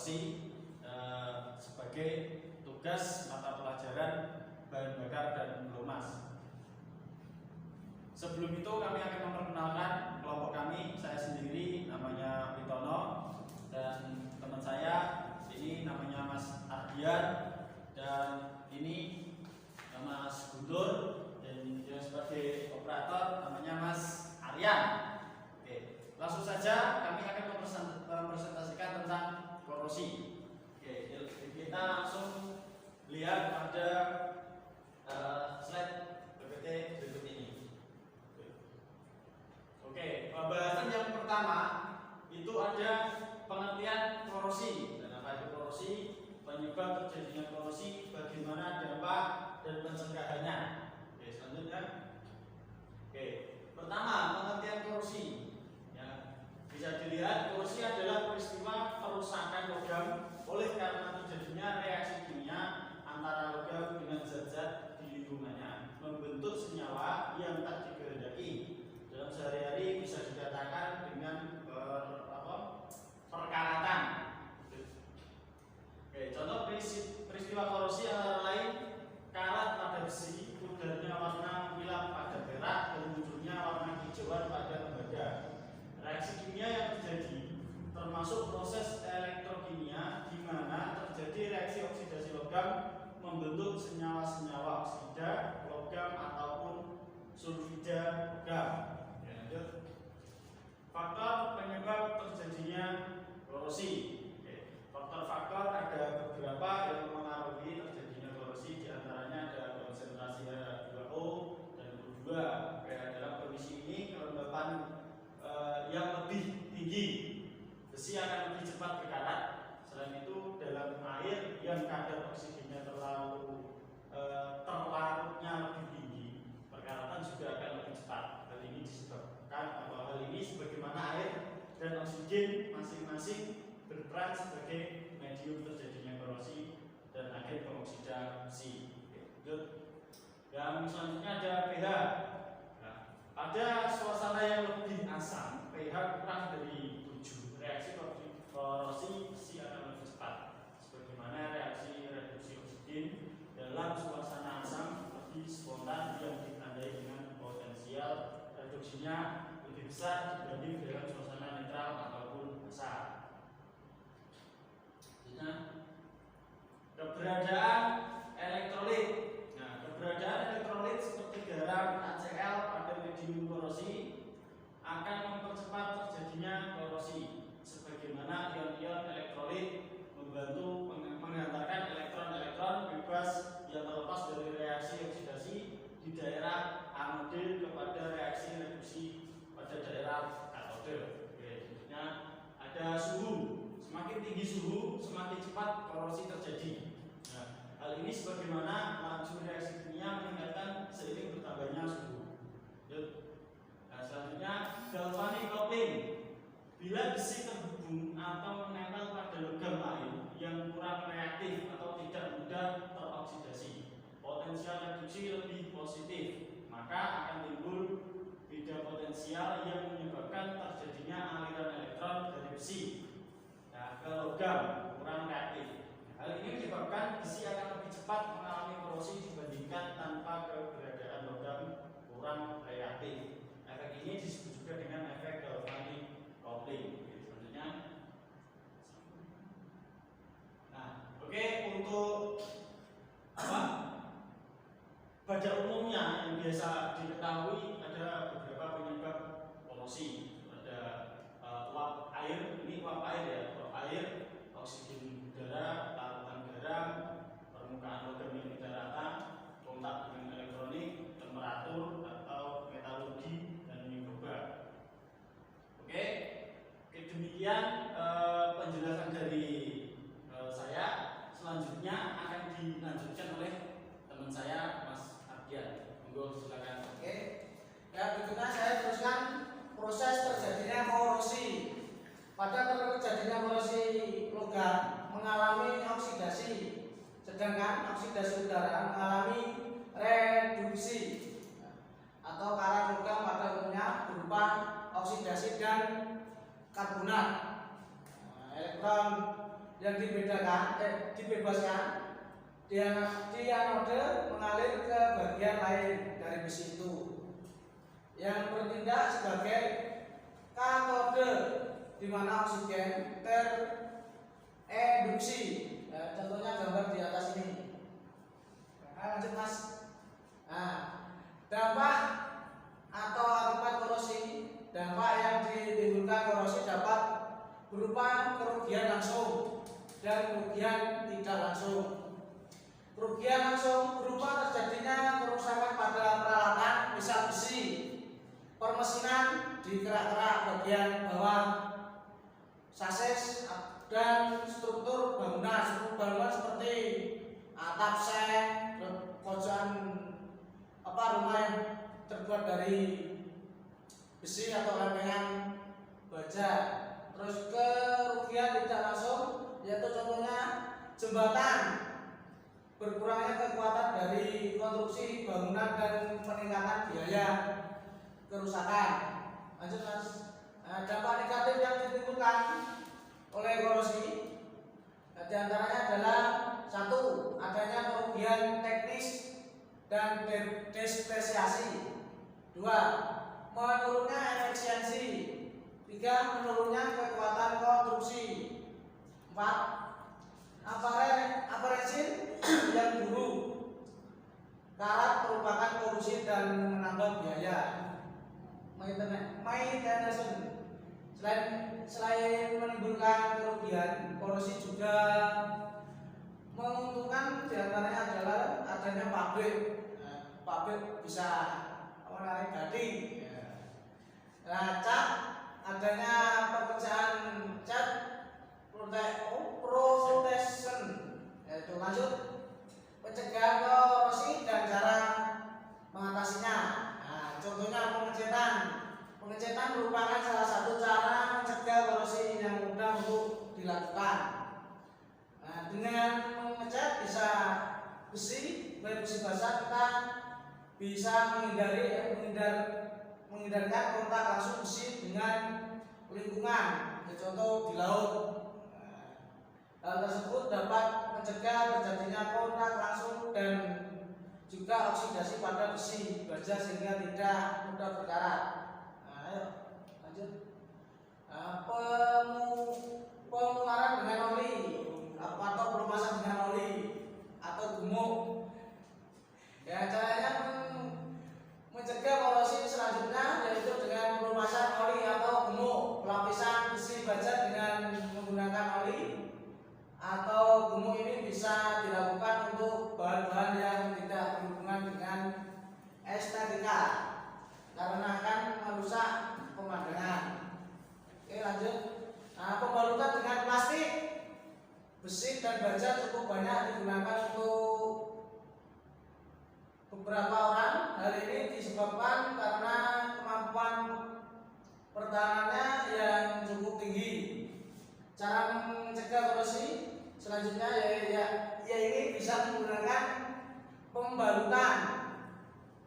korosi sebagai tugas mata pelajaran bahan bakar dan pelumas. Sebelum itu kami akan memperkenalkan kelompok kami. Saya sendiri namanya Witono dan teman saya ini namanya Mas Ardian dan ini Mas Guntur dan dia sebagai operator namanya Mas Aryan. Oke, langsung saja kami akan mempresentasikan tentang korosi. Oke, kita langsung lihat pada slide PPT berikut ini. Oke, pembahasan yang pertama itu ada pengertian korosi. Dan apa itu korosi? Penyebab terjadinya korosi, bagaimana dampak dan pencegahannya. Oke, selanjutnya. Oke, pertama pengertian korosi. Ya, bisa dilihat korosi adalah peristiwa kerusakan logam oleh karena terjadinya reaksi kimia antara logam dengan zat-zat di lingkungannya, membentuk senyawa yang tak dikehendaki. Dalam sehari-hari bisa dikatakan dengan perkaratan. Oke, contoh peristiwa korosi antara lain karat pada besi, pudarnya warna milap pada perak, dan munculnya warna hijauan pada tembaga. Reaksi kimia yang terjadi termasuk proses elektrokimia di mana terjadi reaksi oksidasi logam membentuk senyawa-senyawa oksida logam ataupun sulfida logam. Faktor penyebab terjadinya korosi. Faktor-faktor ada beberapa yang mempengaruhi terjadinya korosi, diantaranya ada konsentrasi H2O dan O2. Dalam kondisi ini kelembapan yang lebih tinggi, besi akan lebih cepat berkarat. Selain itu dalam air yang kadar oksigennya terlarutnya lebih tinggi, perkaratan juga akan lebih cepat. Hal ini disebabkan hal ini sebagaimana air dan oksigen masing-masing berperan sebagai medium terjadinya korosi dan agen pengoksida besi. Yang selanjutnya ada pH. Nah, pada suasana yang lebih asam, pH kurang dari 7, reaksi korosi besi akan lebih cepat. Sebagaimana reaksi reduksi oksigen dalam suasana asam lebih spontan yang ditandai dengan potensial reduksinya lebih besar dibanding dalam suasana netral ataupun basa. Keberadaan elektrolit. Nah, keberadaan elektrolit seperti garam, NaCl pada medium korosi akan mempercepat terjadinya korosi. Sebagaimana ion-ion elektrolit membantu mengantarkan elektron-elektron bebas yang terlepas dari reaksi oksidasi di daerah anode kepada reaksi reduksi pada daerah katode. Selanjutnya ada suhu. Semakin tinggi suhu, semakin cepat korosi terjadi. Nah, hal ini sebagaimana laju reaksi kimia meningkatkan seiring bertambahnya suhu. Nah, selanjutnya galvanic coupling. Bila besi terhubung atau menempel pada logam lain yang kurang reaktif atau tidak mudah teroksidasi, potensial reduksi lebih positif, maka akan timbul beda potensial yang menyebabkan terjadinya aliran elektron dari besi ke logam kurang reaktif. Hal ini menyebabkan besi akan lebih cepat mengalami korosi dibandingkan tanpa keberadaan logam kurang reaktif. Efek ini disebut juga dengan efek galvanic coupling. Selanjutnya, oke, untuk pada umumnya yang biasa diketahui ada beberapa penyebab korosi. Ada uap air, ini uap air ya, uap air, oksigen udara, larutan garam, permukaan logam yang tidak rata, kontak dengan elektronik, temperatur atau metalurgi dan mikroba. Oke, demikian penjelasan dari saya. Selanjutnya akan dilanjutkan oleh teman saya, Mas Ardian. Monggo silakan. Oke. Ya, berikutnya saya teruskan proses terjadinya korosi. Pada terjadinya korosi logam mengalami oksidasi, sedangkan oksidasi udara mengalami reduksi atau karat logam pada umumnya berupa oksidasi dan karbonat. Elektron yang dibebaskan, di anode mengalir ke bagian lain dari besi itu yang bertindak sebagai katode, di mana oksigen tereduksi. Contohnya gambar di atas ini. Lanjut mas. Dampak atau akibat korosi, dampak yang ditimbulkan korosi dapat berupa kerugian langsung dan kerugian tidak langsung. Kerugian langsung berupa terjadinya kerusakan pada peralatan, misal besi, permesinan di kerak-kerak bagian bawah sasis dan struktur bangunan seperti atap seng, pojokan rumah yang terbuat dari besi atau lempengan baja. Terus kerugian tidak langsung yaitu contohnya jembatan, berkurangnya kekuatan dari konstruksi bangunan dan peningkatan biaya kerusakan. Lanjut mas. Dampak negatif yang ditimbulkan oleh korosi diantaranya adalah satu, adanya kerugian teknis dan despresiasi. Dua, menurunnya efisiensi. Tiga, menurunnya kekuatan konstruksi. Empat, aparensi yang buruk. Karat merupakan korosi dan menambah biaya. Maintenance. Selain menimbulkan kerugian, korosi juga menguntungkan, diantaranya adalah adanya pabrik. Pabrik bisa menarik gading. Cat, adanya pekerjaan cat protection. Itu lanjut pencegahan korosi dan cara mengatasinya. Contohnya pengecetan merupakan salah satu cara mencegah korosi yang mudah untuk dilakukan. Dengan mengecat besi basah, kita bisa menghindarkan kontak langsung besi dengan lingkungan. Contoh di laut. Hal tersebut dapat mencegah terjadinya kontak langsung dan juga oksidasi pada besi baja sehingga tidak mudah berkarat. Ayo lanjut. Pengeluaran dengan oli atau pelumasan dengan oli atau gemuk. Caranya mencegah korosi selanjutnya yaitu dengan pelumasan oli atau gemuk. Pelapisan besi baja dengan menggunakan oli atau gemuk ini bisa dilakukan untuk bahan-bahan yang tidak berhubungan dengan estetika karena akan merusak pemandangan. Oke lanjut. Pembalutan dengan plastik, besi dan baja cukup banyak digunakan untuk beberapa orang. Hal ini disebabkan karena kemampuan pertahanannya yang cukup tinggi. Cara mencegah korosi selanjutnya ini bisa menggunakan pembalutan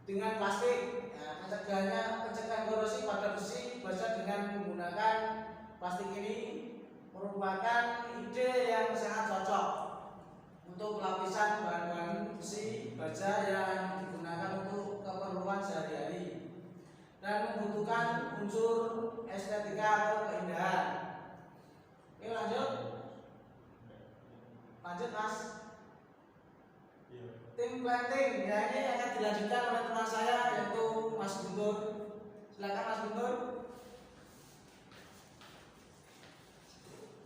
dengan plastik. Pencegahan korosi pada besi baja dengan menggunakan plastik ini merupakan ide yang sangat cocok untuk lapisan bahan-bahan besi baja yang digunakan untuk keperluan sehari-hari dan membutuhkan unsur estetika atau keindahan. Oke lanjut mas. Tim planting ya, ini akan dilanjutkan oleh teman saya yaitu Mas Guntur. Silakan Mas Guntur.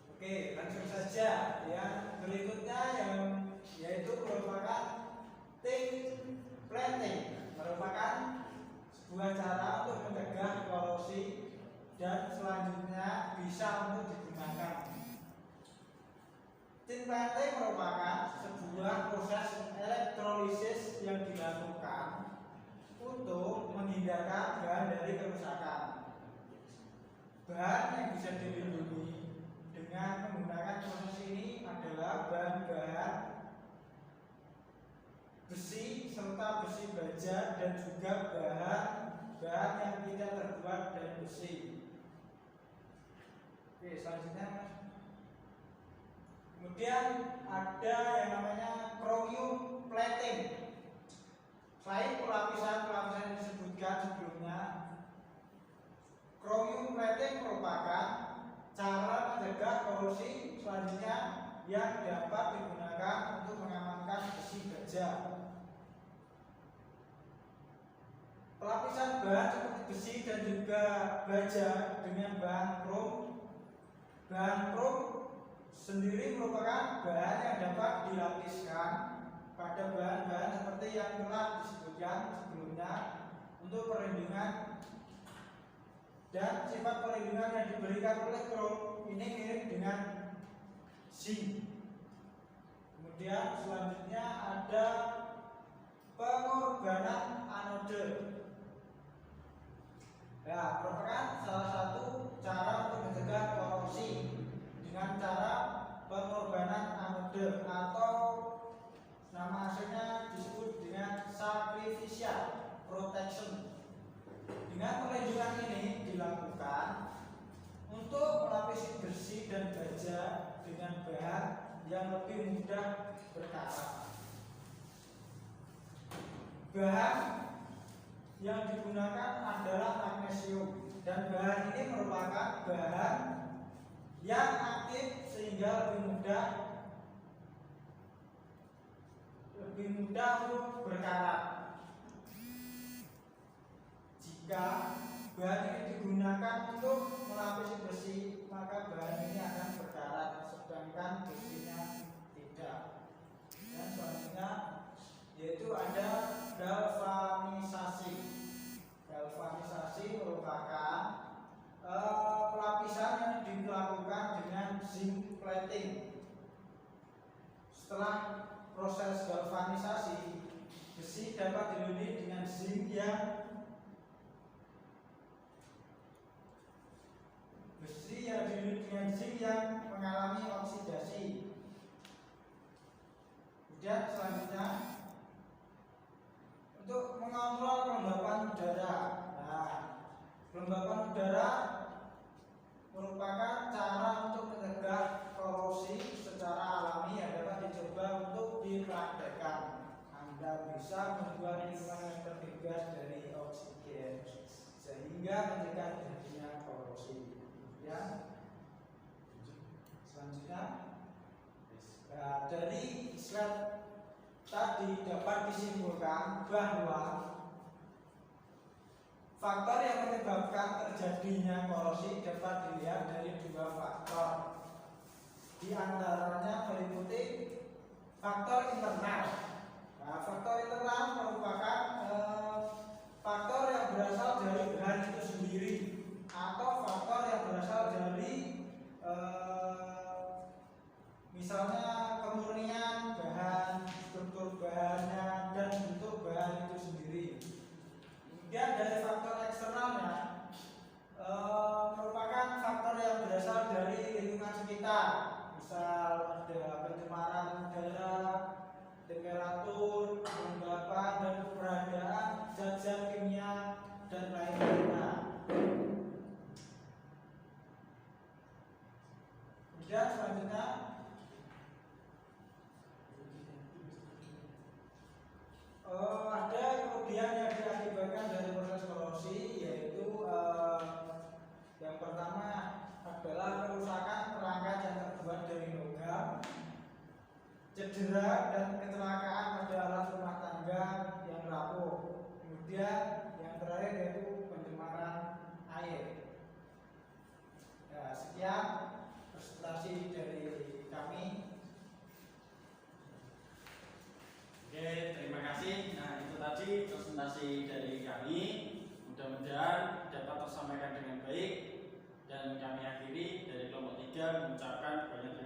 Oke, langsung saja. Yang berikutnya yaitu merupakan tim planting, merupakan sebuah cara untuk mencegah korosi dan selanjutnya bisa untuk digunakan. Tim planting merupakan sebuah proses elektrolisis yang dilakukan untuk menghindarkan bahan dari kerusakan. Bahan yang bisa dilindungi dengan menggunakan proses ini adalah bahan-bahan besi serta besi baja dan juga bahan yang tidak terbuat dari besi. Oke, selanjutnya Kemudian ada yang namanya chromium plating. Selain pelapisan-pelapisan yang disebutkan sebelumnya, chromium plating merupakan cara mencegah korosi selanjutnya yang dapat digunakan untuk mengamankan besi baja. Pelapisan bahan seperti besi dan juga baja dengan bahan krom. Bahan krom sendiri merupakan bahan yang dapat dilapiskan pada bahan-bahan seperti yang telah disebutkan sebelumnya untuk perlindungan, dan sifat perlindungan yang diberikan oleh krom ini mirip dengan zinc. Kemudian selanjutnya ada pengorbanan anode. Ya, merupakan salah satu cara untuk mencegah korosi dengan cara pengorbanan anode, atau nama aslinya disebut dengan sacrificial protection. Dengan perlindungan ini dilakukan untuk melapisi besi dan baja dengan bahan yang lebih mudah berkarat. Bahan yang digunakan adalah magnesium, dan bahan ini merupakan bahan yang aktif sehingga lebih mudah untuk berkarat. Jika bahan ini digunakan untuk melapisi besi, maka bahan ini akan berkarat, sedangkan besinya tidak. Dan selanjutnya yaitu ada galvanisasi. Galvanisasi merupakan pelapisan yang dilakukan dengan zinc plating. Setelah proses galvanisasi, besi dapat dilindungi dengan zinc yang mengalami oksidasi. Kemudian selanjutnya untuk mengontrol kelembapan udara. Nah, kelembapan udara merupakan cara untuk mencegah korosi secara alami yang dapat dicoba untuk dipraktekkan. Anda bisa membuat lingkungan yang terbebas dari oksigen sehingga mencegah terjadinya korosi. Ya. Selanjutnya, dari slide tadi dapat disimpulkan bahwa faktor yang menyebabkan terjadinya korosi dapat dilihat dari dua faktor. Di antaranya meliputi faktor internal. Nah, faktor internal merupakan faktor yang berasal dari bahan itu sendiri, atau faktor yang berasal dari misalnya kemurnian bahan, struktur bahannya, dan bentuk bahan itu sendiri. Kemudian dari faktor eksternalnya merupakan faktor yang berasal dari lingkungan sekitar. Misal ada pencemaran udara, temperatur, kelembapan, dan keberadaan zat-zat kimia dan lain-lainnya. Kemudian selanjutnya ada kerugian yang diakibatkan dari proses korosi, yaitu yang pertama adalah kerusakan perangkat yang terbuat dari logam, cedera dan kecelakaan pada alat rumah tangga yang rapuh. Kemudian yang terakhir yaitu pencemaran air. Ya, sekian presentasi dari kami. Oke, terima kasih. Nah, itu tadi presentasi dari kami. Mudah-mudahan dapat tersampaikan dengan baik. Dan kami akhiri dari kelompok 3 mengucapkan banyak